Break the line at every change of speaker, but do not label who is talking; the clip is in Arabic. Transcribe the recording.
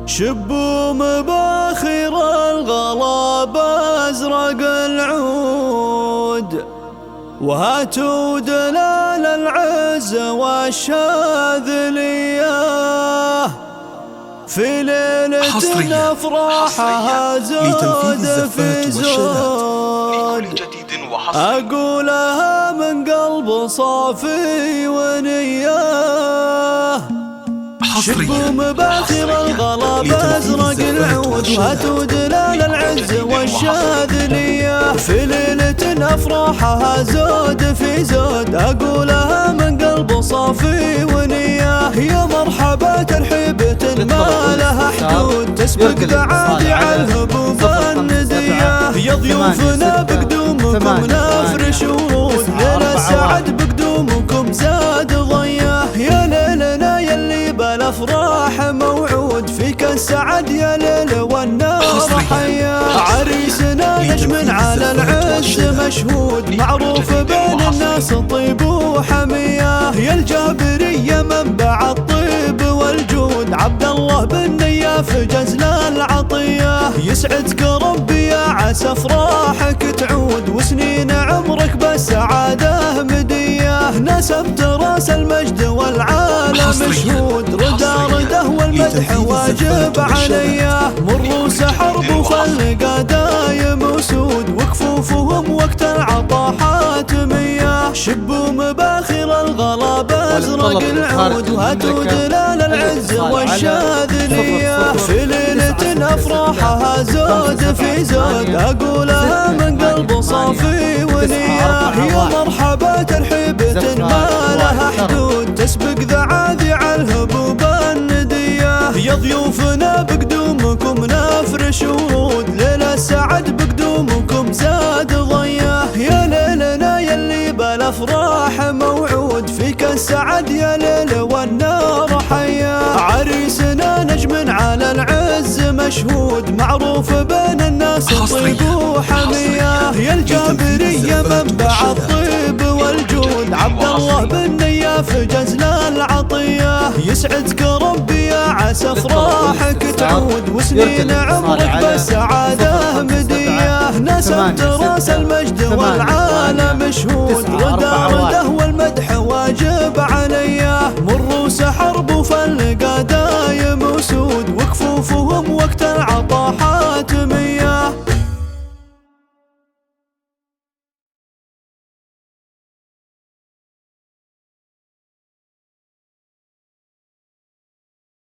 شبوا مباخر الغلا بأزرق العود، وهاتوا دلال العز والشاذلية، في ليلة أفراحها زود في زود، أقولها من قلب صافي ونية. شبوا مباخر الغلا بأزرق العود، وهاتوا دلال العز والشاذلية، في ليلة أفراحها زود في زود، أقولها من قلب صافي ونية. يا مرحبا ترحيبة ما لها حدود، تسبق دعابع الهبوب الندية. يا ضيوفنا بقدومكم نفرش ورود، ليلة سعد بقدومكم زاد ضياه. يا ليلنا يلي بالافراح موعود، فيك السعد يا ليل والنار حياه. عريسنا نجم على العز مشهود، معروف بين الناس طيب وحميه. يا الجابرية منبع الطيب والجود، عبد الله بن نياف جزل العطيه. يسعدك ربي يا عسى افراحك تعود، وسنين عمرك بالسعاده مديه. نسبت راس المجد والعالم مشهود، رده والمدح واجب عليا. مروس حرب وخلق دايم وسود، وكفوفهم وقت العطا حاتمية. شبوا مباخر الغلا بأزرق العود، وهاتوا دلال العز والشاذلية، في ليلة أفراحها زود في زود، أقولها من قلب صافي ونية. يا مرحبا ترحيبة ما لها حدود، تسبق ذعاذع الهبوب الندية. يا ضيوفنا بقدومكم نفرش ورود، ليلة سعد بقدومكم زاد ضياه. يا ليلنا يلي بالافراح موعود، فيك السعد يا ليل والنار حياه. عريسنا نجم على العز مشهود، معروف بين الناس طيب وحميه. يا الجابرية منبع الطيب والجود، عبد الله بن نياف جزل العطيه. يسعدك ربي يا عسى افراحك تعود، وسنين عمرك بالسعاده مديه. نسبت راس المجد والعالم مشهود، رده والمدح واجب عليا. مروس حرب وفلق